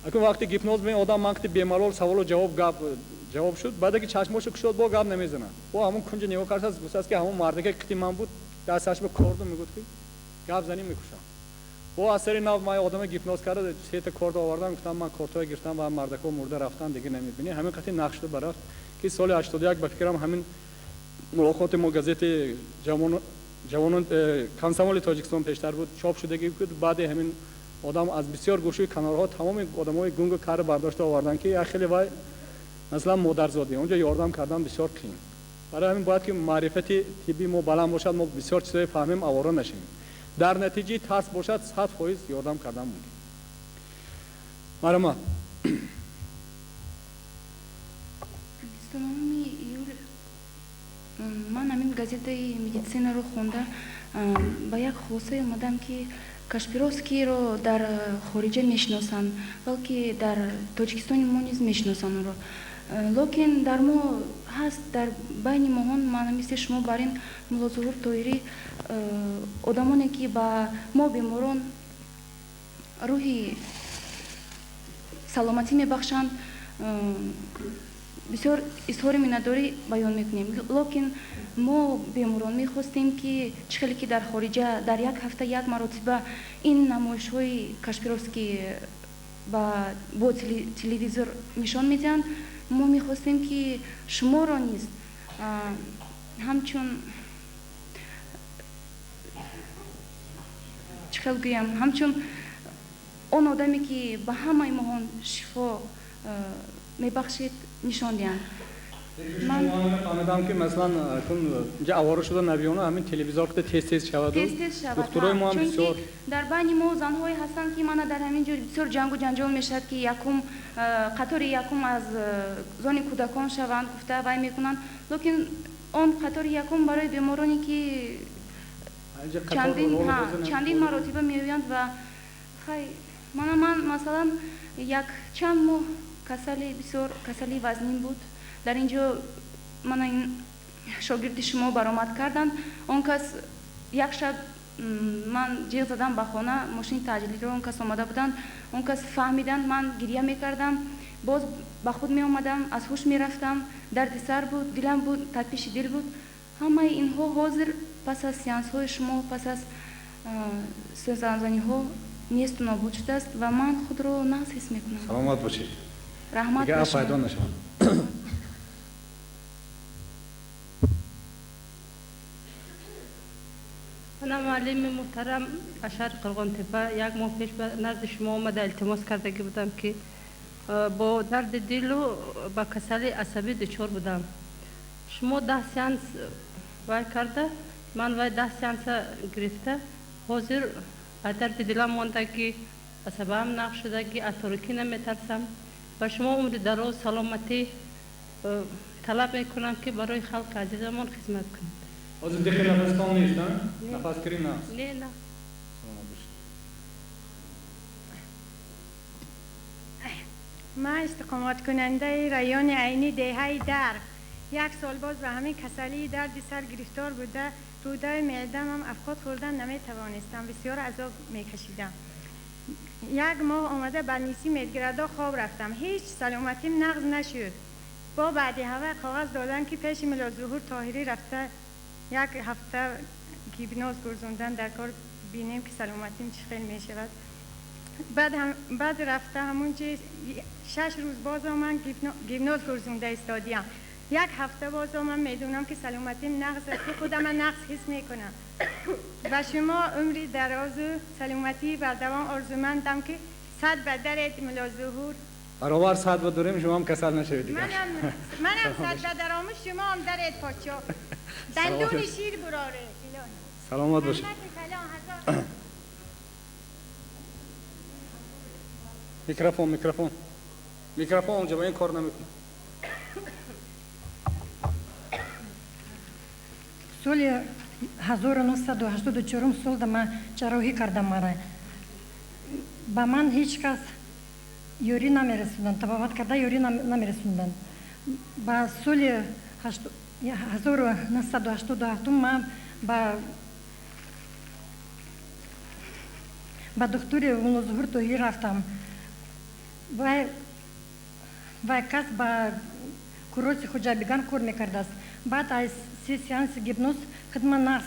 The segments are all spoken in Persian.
اكو وقتی گیپنوز می آدم وقتی بیمارول سوال و جواب شد بعد که چشماشو کشید با گپ نمیزنه او همون کنج نگاه کرد از گوشه است که همون مرده که کتی من بود دستش به کوردو میگفت که گپ زنی میکشم او اثر ناو ما آدم گیپنوز کرده سه تا کورد آوردن گفتم من کوردو گرفتم و مردکو مرده رفتن دیگه نمیبینی همین قطعی نقش رو برات که سال 81 به فکرم همین ملاقات ما گازت جوانان کانسامول تاجیکستان پیشتر بود چاپ شده بود بعد همین آدم از بسیار گوشه کانالها تمام آدمای گنگ کار برداشته آوردن که خیلی وای مثلا مادرزاده اونجا یاردم کردن بسیار قیم برای همین باید که معرفت طبی ما بالا باشد ما بسیار چیزای فهمیم آواره نشیم در نتیجه ترس باشد 100% یاردم کردن ممکن مرحبا من همین گازетаи медицинаро хонда ба як хулосае омадам ки Кашпировскийро дар хориҷа мешиносанд балки дар тоҷикистони мо низ мешиносанд онро лекин дар мо ҳаст дар байни моҳон ман мисли шумо бар ин муллозуҳур тоҳирӣ одамоне ки ба мо беморон рӯҳи саломатӣ мебахшанд бисёр изҳори миннатдорӣ баён мекунем лекин мо беморон мехостем ки чӣ хеле ки дар хориҷа дар як ҳафта як маротиба ин намоишҳои Кашпировский бо телевизор нишон медиҳанд мо мехостем ки шуморо низ ҳамчун чӣ хел гӯям ҳамчун он одаме ки ба ҳамаи моҳон шифо мебахшед нишон диҳанд من فهمیدم که مثلا اینجا آواره شده نبیونه همین تلویزیون که تست شود دکترای ما هم بسیار در بین ما زن‌هایی هستند که من در همین جور بسیار جنگ و جنجال میشد که یکم قطار یکم از زن کودکان شوند گفته وای میکنند لیکن اون قطار یکم برای بیمارانی که چندین مرتبه میآیند و خیلی من مثلا یک چند ماه کسلی بسیار کسلی وزنین بود در اینجا من این شاگردی شما برآمد کردند اون کس یک شب من جیغ زدم به خانه ماشین تعجیلی رو اون کس آمده بودند اون کس فهمیدند من گریه میکردم باز به خود می آمدم از هوش می رفتم درد سر بود دلم بود تپش دل بود همه اینها حاضر پس از سیانس های شما پس از سوزنزنی ها نیست و نابود شده است و من خود رو نقص حس میکنم سلامت باشید رحمت دیگه افایدان نشون من معلم محترم اشار قرغان تپه یک ماه پیش نزد شما آمده التماس کردگی بودم که با درد دل و با کسل عصبی دچار بودم شما 10 سیانس وای کرده من وای 10 سیانس گرفته حاضر درد دلم مانده که عصبم نقش شده که اتارکی نمیترسم و شما عمر دراز سلامتی طلب میکنم که برای خلق عزیزمان خدمت کنید از داخل نفستان نیست نه؟ نفس کری نه؟ نه ما استقامت کننده رایان عینی دهه در یک سال باز به همین کسلی درد سر گرفتار بوده روده معدم هم افقاد خوردن نمیتوانستم بسیار عذاب میکشیدم یک ماه آمده برنیسی مدگردا خواب رفتم هیچ سلامتیم نقض نشد با بعدی هوا کاغذ دادن که پیش ملاظهور طاهری رفته یک هفته گیبناز گرزوندن در کار بینیم که سلامتیم چه خیلی می شود بعد رفته همونجا 6 روز باز من گیبناز گرزونده استادیم یک هفته باز من میدونم که سلامتیم نقص است که خودم نقص حس میکنم و شما عمری دراز و سلامتی و دوام آرزومندم که 100 به درت ملاظهور برابر 100 و دوریم شما هم کسل نشوید دیگه منم 100 به درام شما هم درت پاچا دندون شیر براره سلامت باشید میکروفون اونجا با این کار نمیکنه سال 1984 سال ما جراحی کردم مرا با من هیچ کس یوری نمیرسوندن تبابت کرده یوری نمیرسوندن با سال 1987 من با دکتر ملاظهور طاهری رفتم و کس با کروس حجابیگان کار میکرده است. بعد از 3 سیانس گیپنوز خودم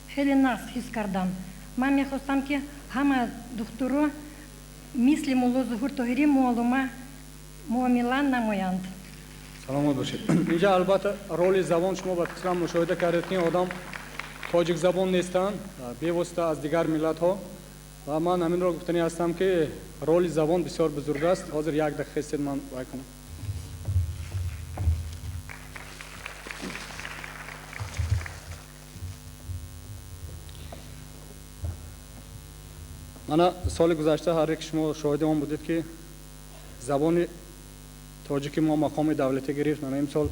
خیلی نقص حس کردم. من میخواستم که همه دکترها مثل مولا ظهور طاهری معامله نمایند. سلامت باشید. اینجا البته رول زبان شما با احترام مشاهده کردید که آدم تاجیک زبان نیستند، بی‌واسطه از دیگر ملت ها، و من همین را گفتنی هستم که رول زبان بسیار بزرگ است. حاضر یک دقیقه است من وای کنم. من سال گذشته هر یک شما شاهد آن بودید که زبان تاجیک ما مقام دولتی گرفت. من امسال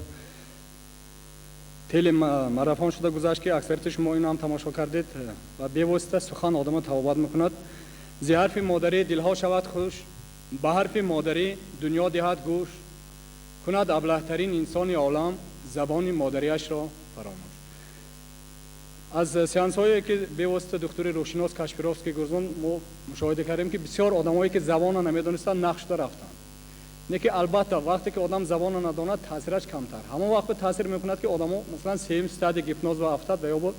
تیل ماراتون شده گذشت که اکثریت شما این هم تماشا کردید و بی‌واسطه سخن آدم تواضع میکند. ز حرف مادری دلها شود خوش، به حرف مادری دنیا دهد گوش، کند ابلهترین انسان عالم زبان مادریش را فراموش. از سیانس هایی که بی‌واسطه دکتر روشناس کاشپیروفسکی گرزون ما مشاهده کردیم که بسیار آدمایی که زبان را نمیدانستند نقش رفتند. نه که البته وقتی که آدم زبان را نداند تاثیرش کمتر، همون وقت تاثیر میکند که آدم مثلا سیم استاد گیپنوز و افتاد و یا با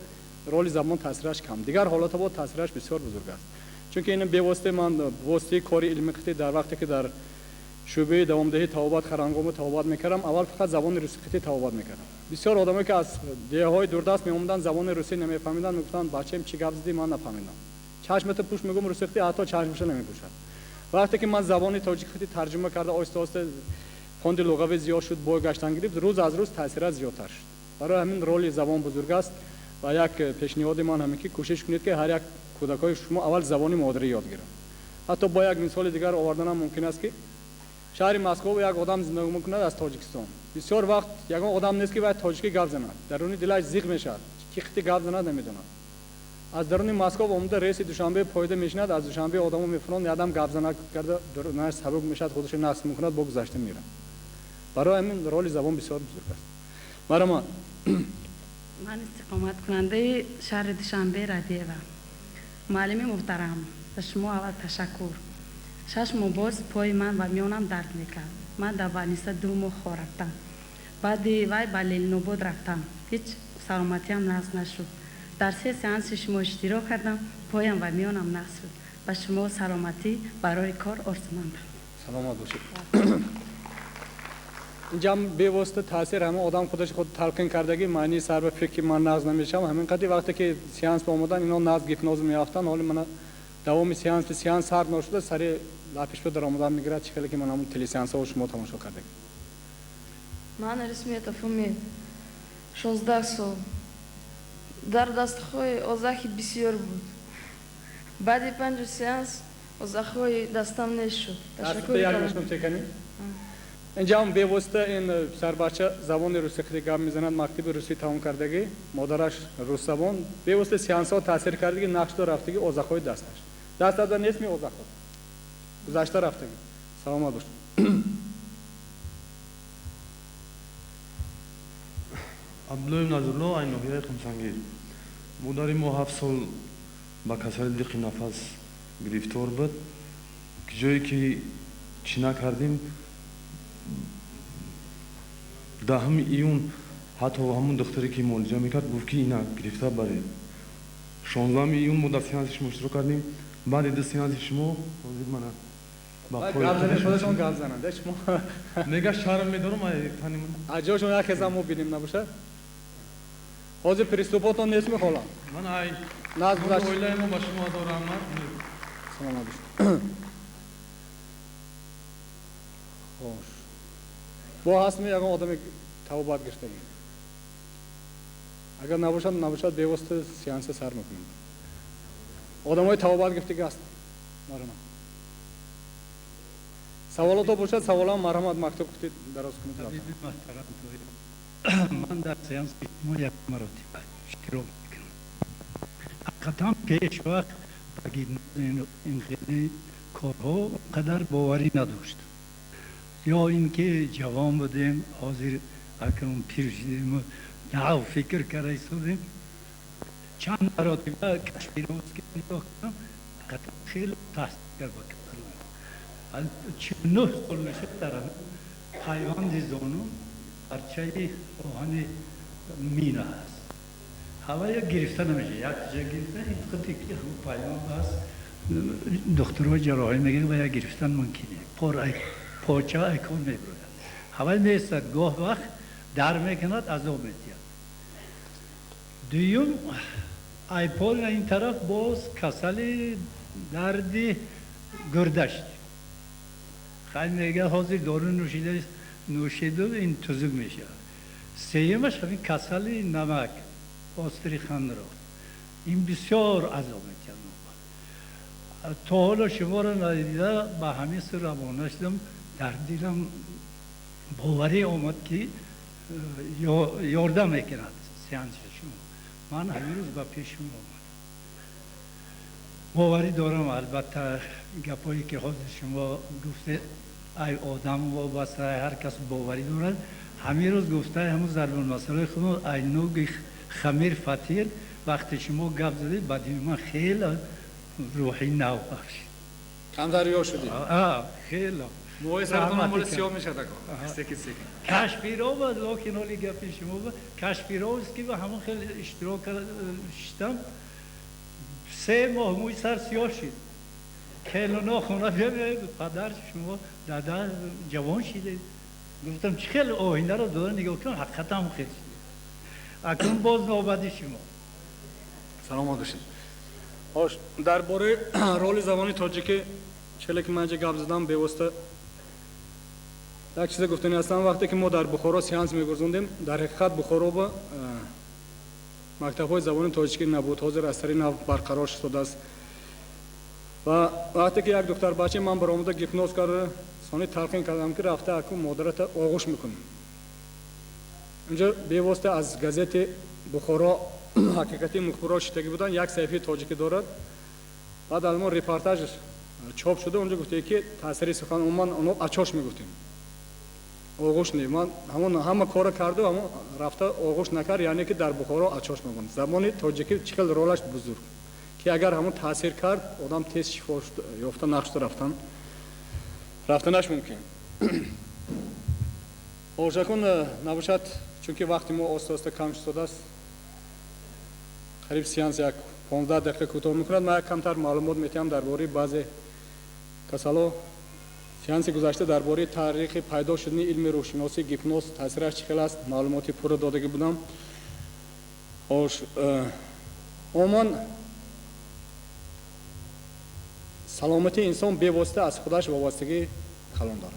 رول زبان تاثیرش کم، دیگر حالات با تاثیرش بسیار بزرگ است. چون که این بی‌واسطه من واسطه کاری علمی خطی در وقتی که در شعبه دوامدهی توابط خرانگام توابط میکردم، اول فقط زبان روسی خطی توابط میکردم. بسیار آدمایی که از دههای دوردست میومدن زبان روسی نمیفهمیدن، میگفتن بچه‌م چی گپ زدی من نفهمیدم. چشمت پوش میگم روسی خطی حتی چشمش نمیپوشد. وقتی که من زبان تاجیک خطی ترجمه کرده آهسته آهسته فوند لغوی زیاد شد، بوی گشتن گرفت، روز از روز تاثیرش زیادتر شد. برای همین رول زبان بزرگ است و یک پیشنهاد من همین که کوشش کنید که هر یک کودکای شما اول زبان مادری یاد گیرند. حتی با یک مثال دیگر آوردن هم ممکن است که شهر مسکو یک آدم زندگی میکند از تاجیکستان. بسیار وقت یک آدم نیست که باید تاجیکی گپ زند، درونی دلش زیغ میشد که خطی گپ زند نمیداند. از درون مسکو اومده رئیس دوشنبه پایده میشند، از دوشنبه آدمو میفرستند آدم گپ زند کرده درونش سبک میشد، خودش نقص میکند با گذشته میره. برای همین رول زبان بسیار بزرگ است. برای من استقامت کننده شهر دوشنبه رادیو معلم محترم به شما اول تشکر. 6 ماه باز پای من و میانم درد میکرد. من در ونیسا 2 ماه خور رفتم. بعد وای به لیل نوباد رفتم. هیچ سلامتی هم نقص نشد. در 3 سیانس شما اشتراک کردم، پایم و میانم نقص شد. به شما سلامتی برای کار آرزومندم. سلامت باشید. اینجا بی‌واسطه تاثیر همه آدم خود تلقین کردگی معنی سر به فکر من نقض نمیشم. همین قدری وقتی که سیانس با اومدن اینا نقض گیپنوز میافتن، حالا من دوام سیانس هر نشده سری لاپش به در آمدن میگیره. چه که من همون تلی سیانس ها شما تماشا کردیم. من رسمیت افهمی 16 سال در دستخوی اوضاعی بسیار بود. بعد 5 سیانس اوضاعی دستم نشد. تشکر میکنم. اینجا هم بی‌واسطه این سربچه زبان روسی خیلی گپ میزند، مکتب روسی تمام کردگی، مادرش روس زبان، بی‌واسطه سیانس ها تاثیر کردگی، نقش دار رفتگی اوضاعی دست داده نیست می اوضاع گذشته رفتگی. سلامت باشید. عبدالله نظرالله این نوحیه خمسنگی مادر ما 7 سال با کسر دیقی نفس گرفتار بود که جایی که چی نکردیم 10 ایون حتی همون دختری که معالجه میکرد گفت که اینا گرفته بره. 16 ایون ما در سیانس شما اشتراک کردیم. بعد 2 سیانس شما منه با پای خودشون گپ زننده شما نگاه شرم میدارم ای تانی من اجاشون یک هزار ما بینیم نباشه. حاضر پریستوپاتون نیست میخوام. من ای ناز گذاشت. اویلای ما با شما دارم. سلام علیکم. خوش. با هست می اگر آدم توبات گرفته می. اگر نباشد بی‌واسطه سیانس سر میکنیم. آدمای توبات گرفته است. مرحبا. سوالات باشد سوالام مرحمت مکتوب کنید دراز کنید. من در سیانس ما یک مراتب اشتراک میکنم. حقیقتا پیش وقت بگید این خیلی کارها قدر باوری نداشت. یا اینکه جوان بودیم حاضر اکنون پیر شدیم نه فکر کرده ایستادیم. چند مراتب کشفیروز که نگاه کنم قطعا خیلی تحصیل کرد با کتلون. از 49 سال میشه دارم پیوند زانو پرچه آهن مینه هست هوا گرفته نمیشه یک جا گرفته این خودی که هم پیوند هست دکترها جراحی میگن و یا گرفتن ممکنه پاچه ایکون میبروید هوا میستد گاه وقت در میکند عذاب میتید دویم ایپول این طرف باز کسل درد گردشت خیلی میگه حاضر دارو نوشیده این تزوگ میشه سیمش همین کسل نمک آستریخان را این بسیار عذاب میتید تا حالا شما را ندیده به همین سر روانه شدم در دیلم باوری آمد که یاردم میکند سیانس شما من همین روز به پیش شما آمد باوری دارم البته گپایی که حاضر شما گفته ای آدم وابسته هر کس باوری دارد همین روز گفته همون ضرب المثل خود ای نوگ خمیر فطیر وقتی شما گپ زدید بعد من خیلی روحی نو بخشید کمتر یا شدی خیلی موهای سرتون مال سیاه میشه دکا سکی کشفیرو بود لکن حالی گپی شما بود کشفیرو است که به همون خیلی اشتراک شدم 3 ماه موی سر سیاه شد کلونا خونه بیاید پدر شما دادا جوان شده گفتم چه خیلی آینده رو داره نگاه کنم حقیقت هم خیلی اکنون باز نوبتی شما سلام باشید درباره رول زبان تاجیکی چلی که من اینجا گپ زدم بیوسته یک چیز گفتنی هستم وقتی که ما در بخارا سیانس میگذروندیم در حقیقت بخارا با مکتب‌های زبان تاجیکی نبود حاضر از سری نو برقرار شده است و وقتی که یک دختر بچه من برآمده گیپنوز کرده سانی تلقین کردم که رفته اکو مادرت آغوش میکنیم اینجا بیوسته از گازت بخارا حقیقتی مخبرات شدگی بودن یک صفحه تاجیکی دارد بعد الان رپورتاج چاپ شده اونجا گفته که تاثیر سخن عموما اونو اچاش میگفتیم آغوش نی من همه کار کرده اما رفته آغوش نکرد یعنی که در بخارا اچاش میگن زبان تاجیکی چقدر رولش بزرگ که اگر همون تاثیر کرد آدم تیز شفا یافته نقش رفتنش ممکن اوشکون نباشد چون که وقتی ما آسته کم شده است قریب سیانس یک 15 دقیقه کوتاه میکند من یک کمتر معلومات میتونم درباره بعضی کسالو سیانس گذشته درباره تاریخ پیدا شدن علم روحشناسی گیپنوز تاثیرش چه است معلوماتی پورا داده بودم عموما سلامتی انسان بی‌واسطه از خودش وابستگی کلان دارد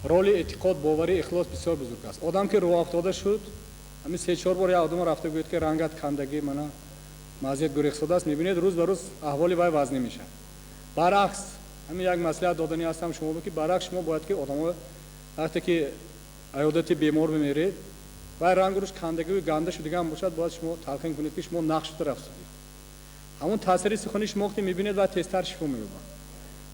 رول اعتقاد باوری اخلاص بسیار بزرگ است آدم که راه افتاده شد همین 3-4 بار یک آدم رفته گوید که رنگت کندگی منو مزیت گریخ شده است میبینید روز به روز احوال وای وزنی میشه برعکس همین یک مصلحت دادنی هستم شما که برعکس شما باید که آدم وقتی که عیادت بیمار بمیرید و رنگ روش کندگی و گنده شدگی هم باشد باید شما تلقین کنید که شما نقش شده رفتید همون تاثیر سخنی شما وقتی میبینید و تستر شفا میگه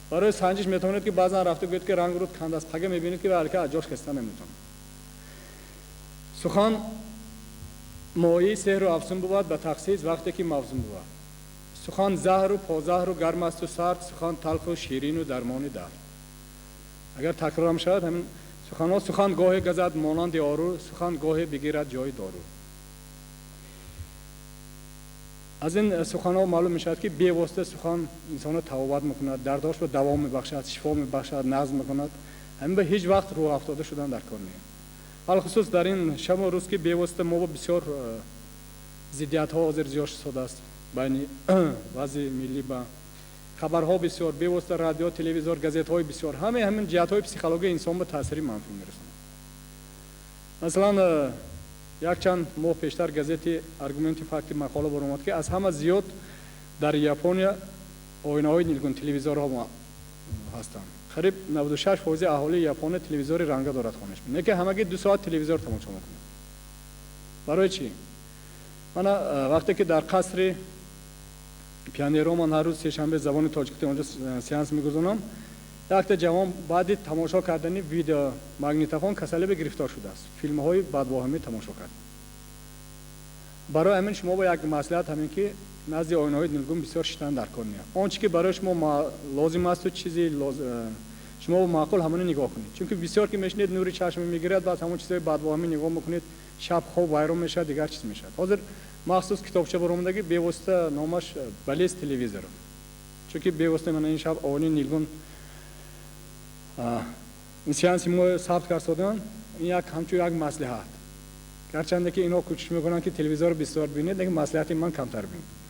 برای سنجش میتونید که بعضا رفته گوید که رنگ رو کنده است پگه میبینید که برکه اجاش خسته نمیتونه سخن مایه سحر و افسون بود به تخصیص وقتی که موزون بود سخن زهر و پازهر و گرم است و سرد سخن تلخ و شیرین و درمان درد اگر تکرار هم شود همین سخن گاهی گزد مانند آرو سخن گاهی بگیرد جای دارو از این سخن ها معلوم میشد که بی‌واسطه سخن انسان را توابت میکند درداش به دوام میبخشد شفا میبخشد نظم میکند همین به هیچ وقت راه افتاده شدن در کار نیست خصوص در این شب و روز که بی‌واسطه ما بسیار ضدیت ها حاضر زیاد شده است بین وضع ملی با خبرها بسیار بی‌واسطه رادیو تلویزیون گازت های بسیار همین جهت های پسیکولوژی انسان به تاثیر منفی میرسند مثلا یک چند ماه پیشتر گازت آرگومنت فکت مقاله برآمد که از همه زیاد در ژاپن آینه‌های نیلگون تلویزیون‌ها هستند قریب 96% اهالی ژاپن تلویزیون رنگ دارد خانش نه که همگی 2 ساعت تلویزیون تماشا میکنند برای چی من وقتی که در قصر پیانیرو من هر روز سه شنبه زبان تاجیکی اونجا سیانس میگذارم یک تا جوان بعد تماشا کردن ویدیو ماگنیتوفون کسلی به گرفتار شده است. فیلم های بدواهمی تماشا کرد. برای همین شما با یک مصلحت همین که نزد آینه های نیلگون بسیار شیطان در کار میاد. آنچه که برای شما لازم است و چیزی شما با معقول همون نگاه کنید. چون که بسیار که میشنید نوری چشم میگیرد بعد همون چیزای بدواهمی نگاه میکنید شب خواب وایرون میشه دیگر چیز میشه. حاضر مخصوص کتابچه برآمدگی به واسطه نامش بلیس تلویزیون. چون که به واسطه من این شب آینه نیلگون این سیانسی ما ثبت کردن این یک همچون یک مصلحت. گرچند که اینا کوشش میکنن که تلویزیون بسیار ببینید لیکن مصلحت من کمتر ببینید.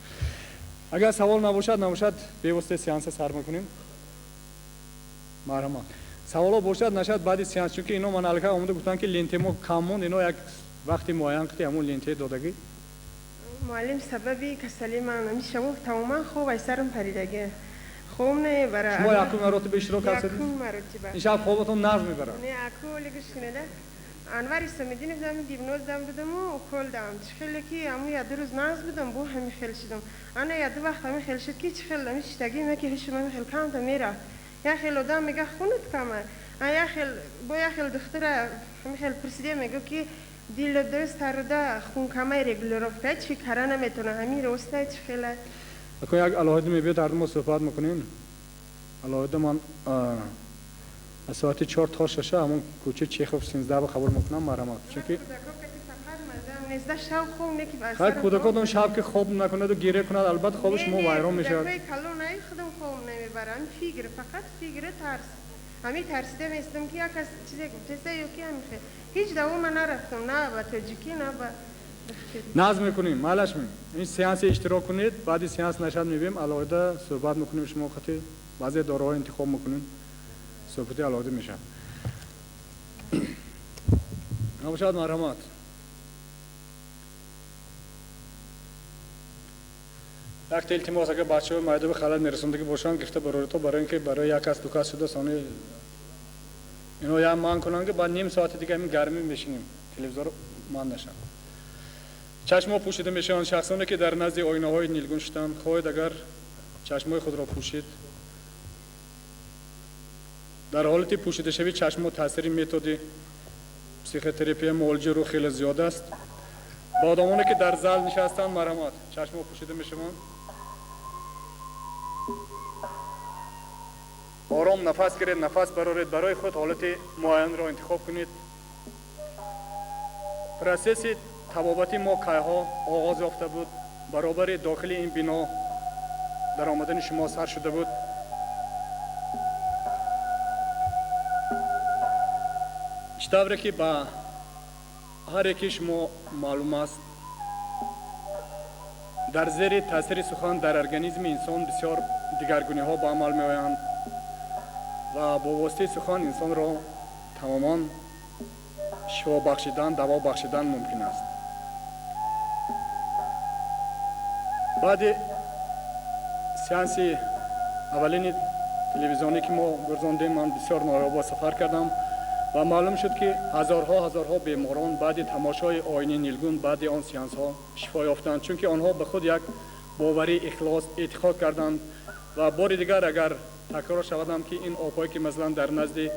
اگر سوال نباشد به واسطه سیانس سر میکنیم. مرحبا. سوالا باشد نشد بعد سیانس چون که اینا من الکه آمده گفتن که لینت ما کم موند اینا یک وقتی معین که همون لینت دادگی. معلم سببی کسلی من میشه تماما خوب از سرم پریدگی. خوب نه برای شما یکم مراتب اشتراک هستید؟ یکم مراتب. این شب خوابتون نرم میبره. نه اکو لگش کنده. انواری سمیدین بدم دیونوز دم بدم و کل دم. چخیلی کی امو یاد روز ناز بدم بو همی خیل شدم. آن یاد وقت همی خیل شد کی چخیل دمیش تاگی مکی هیچ من خیل کام دمیرا. یا خیل آدم میگه خونت کامه. یا خیل با یا خیل دختره همی خیل پرسیده میگه کی دیل درست هردا خون کامه رگولروف که چی کارا نمیتونه همی روسته چخیله. اکو یک علاوه میبید هردم صحبت میکنین. علاوه من از ساعت 4 تا 6 همون کوچه چیخوف 13 با قبول میکنم مرحمت چون که خیلی کودکاتون شب که خواب نکند و گیره کند البته خوابش مو وایران میشه. کلو نه خودم خواب نمیبرم فیگر فقط فیگر ترس. همی ترسیده میستم که یک چیزی گفته یا کی همیشه هیچ دوا من نرفتم نه با تاجیکی نه با ناز میکنیم مالش می این سیانس اشتراک کنید بعد سیانس نشد میبیم علاوه صحبت میکنیم شما خاطر بعضی داروها انتخاب میکنین صحبتی علاوه میشه. نباشد مرحمت. یک التماس اگر بچه‌ها مایده به خلل میرسوندگی باشن گفته برای تو برای اینکه برای یک کس دو کس شده سانی اینو یا مان کنن که بعد نیم ساعت دیگه همین گرمی میشینیم تلویزیون مان نشن. چشم پوشیده میشن شخصانی که در نزد آینه های نیلگون شدن خواهید اگر چشمای خود را پوشید در حالتی پوشیده شوی چشم تاثیر متد پسیخوتراپی معالجه رو خیلی زیاد است. با آدمانی که در زال نشستن مرحمت چشم پوشیده میشن آرام نفس گیرید نفس برارید برای خود حالت معین را انتخاب کنید. پروسس طبابتی ما کایها آغاز یافته بود برابر داخل این بنا در آمدن شما سر شده بود. اشتباره که با هر یکی شما معلوم است در زیر تاثیر سخن در ارگانیسم انسان بسیار دیگرگونی ها با عمل می آیند و با واسطه سخن انسان را تماما شفا بخشیدن دوا بخشیدن ممکن است. بعد سیانس اولین تلویزیونی که ما گرزاندیم من بسیار نایابا سفر کردم و معلوم شد که هزارها بیماران بعد تماشای آینه نیلگون بعد آن سیانس ها شفا یافتند چون که آنها به خود یک باوری اخلاص اعتقاد کردند و بار دیگر اگر تکرار شودم که این آبایی که مثلا در نزد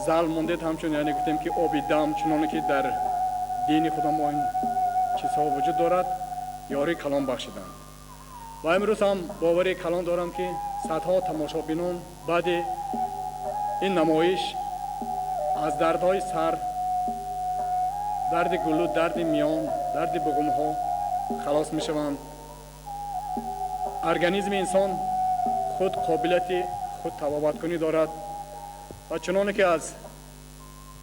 زال موندید همچون یعنی گفتیم که آبی دم چنانه که در دین خودم ما این چیزها وجود دارد یاری کلام بخشیدند و امروز هم باوری کلام دارم که صدها تماشابینان بعد این نمایش از دردهای سر درد گلو درد میان درد بغمها خلاص می شوند. ارگانیسم انسان خود قابلیت خود طبابت کنی دارد و چنانه که از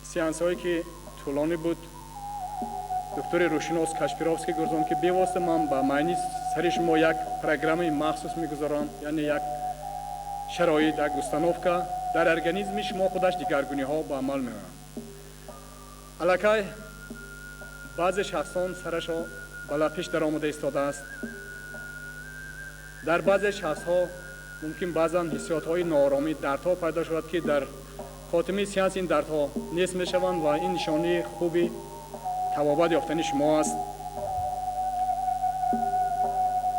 سیانس هایی که طولانی بود دکتر روشناس کاشپیروفسکی گرزان که بیواسطه من با معنی سر شما یک پروگرام مخصوص میگذارم یعنی یک شرایط یک گستانوفکا در ارگانیسم شما خودش دیگرگونی ها با عمل میآیند. الکای بعضی شخصان سرش بالا پیش در آمده ایستاده است. در بعضی شخص ها ممکن بعضا حسیات های ناآرامی دردها پیدا شود که در خاتمه سیانس این دردها نیست می شوند و این نشانه خوبی طبابت یافتن شما است.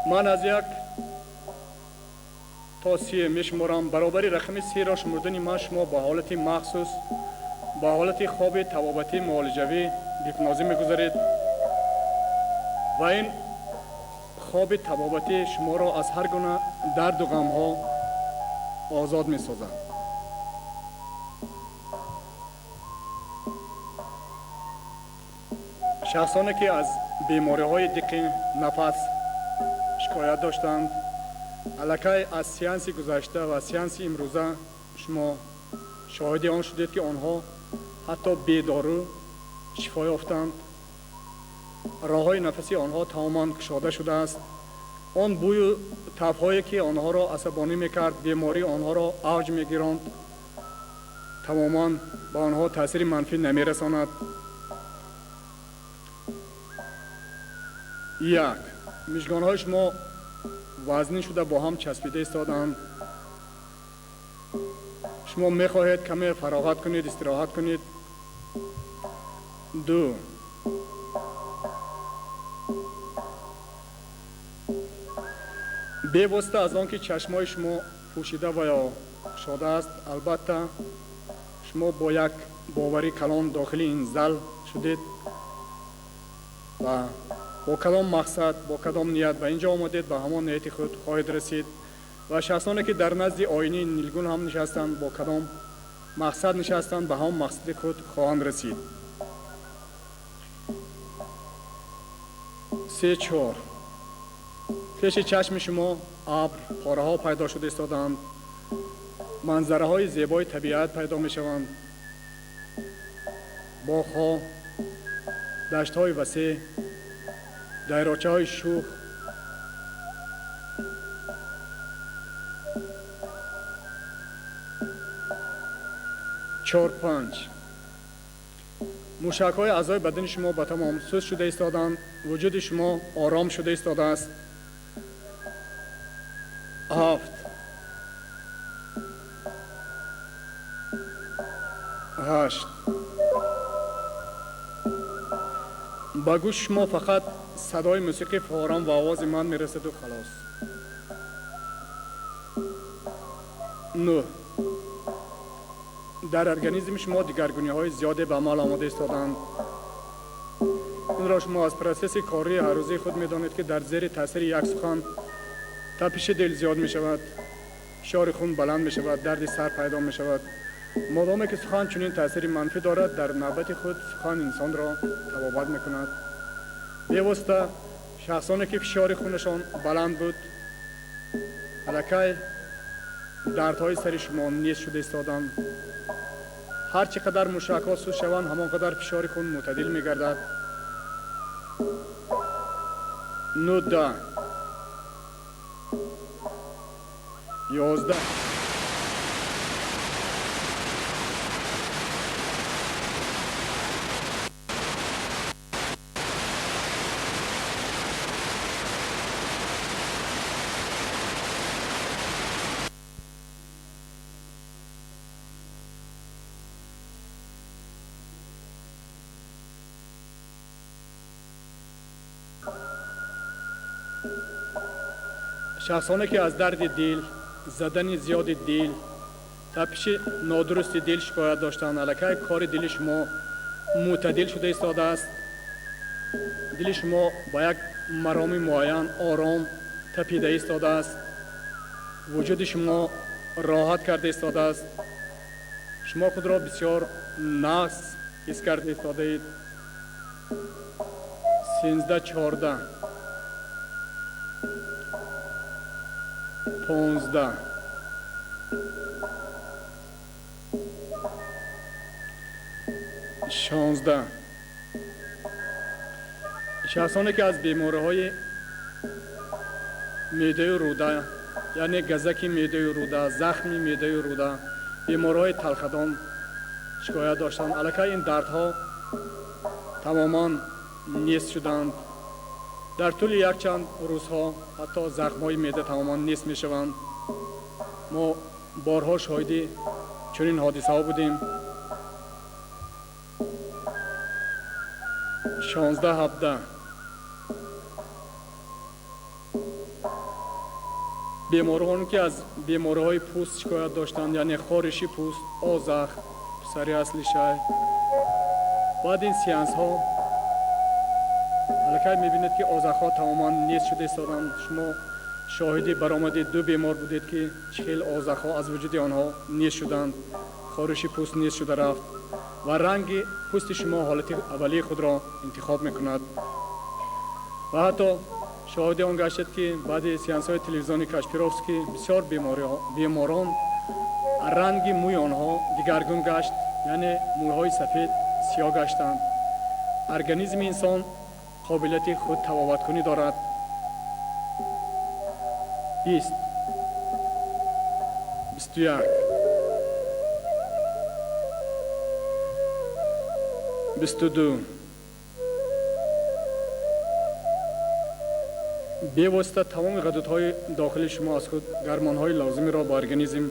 من از یک تا 30 میشمارم. برابری رقم 30 را شمردن ما شما با حالت مخصوص با حالت خواب طبابتی معالجوی هیپنوزی میگذارید و این خواب طبابتی شما را از هر گونه درد و غم ها آزاد میسازد. شخصانی که از بیماری های دق نفس شکایت داشتند الکی از سیانس گذشته و سیانس امروزه شما شاهد آن شدید که آنها حتی بیدارو شفا یافتند. راه های نفسی آنها تماما گشاده شده است. آن بوی و تب‌هایی که آنها را عصبانی میکرد، بیماری آنها را اوج میگیراند، تماما به آنها تاثیر منفی نمیرساند. یک، میشگان های شما وزنی شده با هم چسبیده ایستادند. شما میخواهید کمی فراغت کنید، استراحت کنید. دو، بی‌واسطه از آنکه چشمای شما پوشیده و یا شاده است، البته شما با یک باوری کلان داخل این زل شدید و با کدام مقصد، با کدام نیت به اینجا آمدید، به همان نیت خود خواهید رسید. و شخصانی که در نزد آینه نیلگون هم نشستند، با کدام مقصد نشستند، به هم مقصد خود خواهند رسید. 3 4 پیش چشم شما ابر، پاره ها پیدا شده ایستادند. منظره های زیبای طبیعت پیدا می شوند. باغ ها، دشت های وسیع، دریاچه های شوخ، چهار پنج موشک های اعضای بدن شما به تمام سست شده ایستادند. وجود شما آرام شده ایستاده است. 7 8 با گوش شما فقط صدای موسیقی فوران و آواز من میرسد و خلاص. 9 در ارگانیسم شما دیگرگونی های زیاده به عمل آمده ایستادند. این را شما از پروسس کاری هر روزی خود میدانید که در زیر تاثیر یک سخن تپش دل زیاد می شود، فشار خون بلند می شود، درد سر پیدا می شود. مادامی که سخن چنین تاثیر منفی دارد، در نوبت خود سخن انسان را تبابت می کند. بی‌واسطه شخصانی که فشار خونشان بلند بود الکی دردهای سر شما نیست شده ایستادند. هر چقدر موشک ها سوز شوند همانقدر فشار خون معتدل می گردد. 9 11 شخصانی که از درد دل، زدن زیاد دل، تپش نادرست دل شکایت داشتند، الکی کار دل شما معتدل شده ایستاده است. دل شما با یک مرام معین آرام تپیده ایستاده است. وجود شما راحت کرده ایستاده است. شما خود را بسیار نقص حس کرده ایستاده اید. 13 14 15 16 شخصانی که از بیماری‌های معده و روده، یعنی گزک معده و روده، زخم معده و روده، بیماری‌های تلخدان شکایت داشتند، الکی این دردها تماما نیست شدند. در طول یک چند روزها حتی زخم‌های معده تماما نیست می‌شوند. ما بارها شاهد چنین حادثه‌ها بودیم. 16 17 بیمارانی که از بیماری‌های پوست شکایت داشتند، یعنی خارشی پوست، آذخ، پسری اصلی شای. بعد این سیانس ها الکی میبینید که آذخ ها تماما نیست شده ایستادند. شما شاهدی برآمده 2 بیمار بودید که چهل آذخ ها از وجود آنها نیست شدند، خارشی پوست نیست شده رفت و رنگ پوست شما حالت اولیه خود را انتخاب میکند. و حتی شاهد آن گشتید که بعد سیانس های تلویزیونی کاشپیروفسکی بسیار بیماران رنگ موی آنها دیگرگون گشت، یعنی موهای سفید سیاه گشتند. ارگانیسم انسان قابلیت خود تفاوت کنی دارد. 20 21 22 بی‌واسطه تمام غدودهای داخلی شما از خود گرمانهای لازمی را با ارگانیسم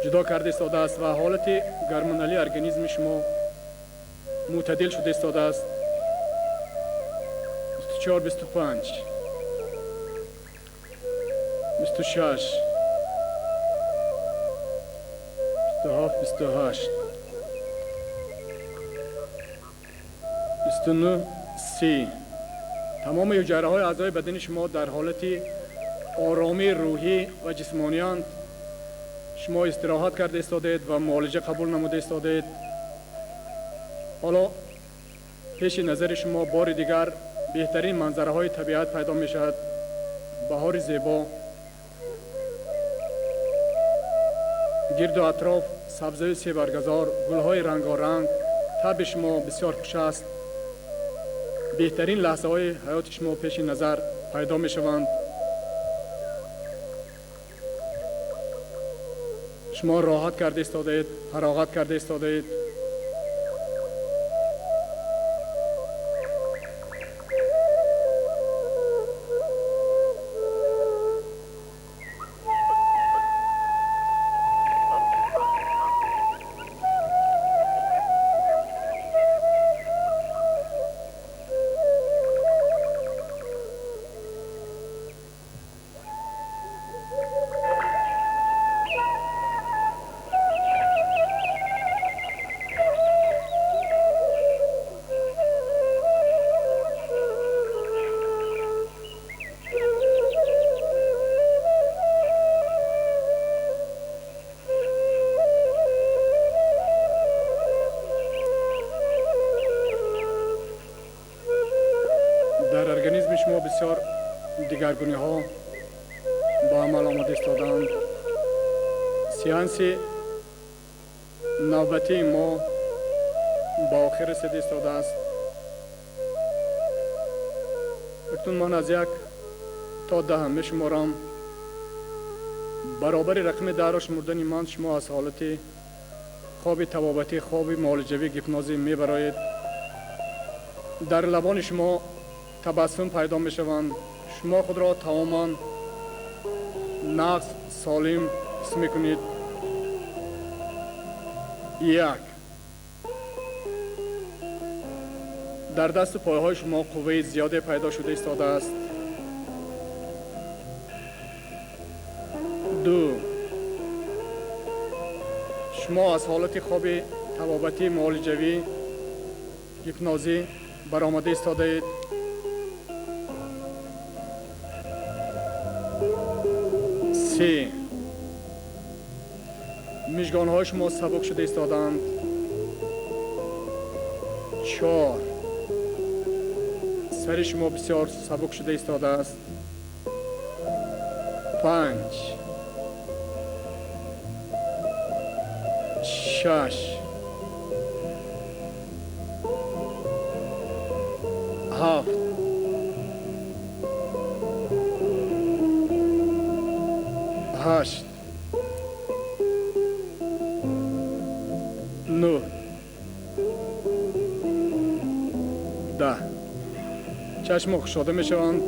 جدا کرده ایستاده است و حالت گرمانالی ارگانیسم شما معتدل شده ایستاده است. 24 25 26 27 28 29 30 تمام حجره های اعضای بدن شما در حالت آرامی روحی و جسمانی اند. شما استراحت کرده ایستادید و معالجه قبول نموده ایستادید. حالا پیش نظر شما بار دیگر بهترین منظره های طبیعت پیدا می شود. بهار زیبا، گرد و اطراف سبزه سی برگزار، گل های رنگارنگ، طبع شما بسیار خوش است. بهترین لحظه های حیات شما پیش نظر پیدا می شوند. شما راحت کرده ایستادید، فراغت کرده ایستادید. در ارگانیسم شما بسیار دیگرگونی ها با عمل آمده ایستادند. سیانس نوبتی ما با آخر رسیده ایستاده است. اکنون من از 1 تا 10 میشمارم. برابر رقم 10 را شمردن من شما از حالت خواب طبابتی، خواب معالجوی گیپنازی میبرایید. در لبان شما تبسم پیدا می شوند. شما خود را تماما نقص سالم حس می کنید. 1 در دست و پایهای شما قوه زیاده پیدا شده ایستاده است. 2 شما از حالت خواب طبابتی معالجوی هیپنوزی برآمده ایستاده اید. 3 میشگان‌های شما سبک شده ایستادند. 4 سر شما بسیار سبک شده ایستاده است. 5 6 7 8 9 10 چشم گشاده می شوند.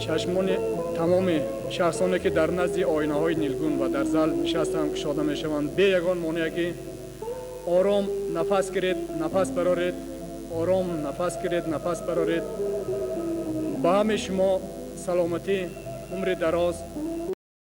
چشمان تمام شخصانی که در نزد آینه های نیلگون و در زل نشستند گشاده می شوند. به یگان مانعی آرام نفس گیرید، نفس برارید، آرام نفس گیرید، نفس برارید. به همه شما سلامتی عمر دراز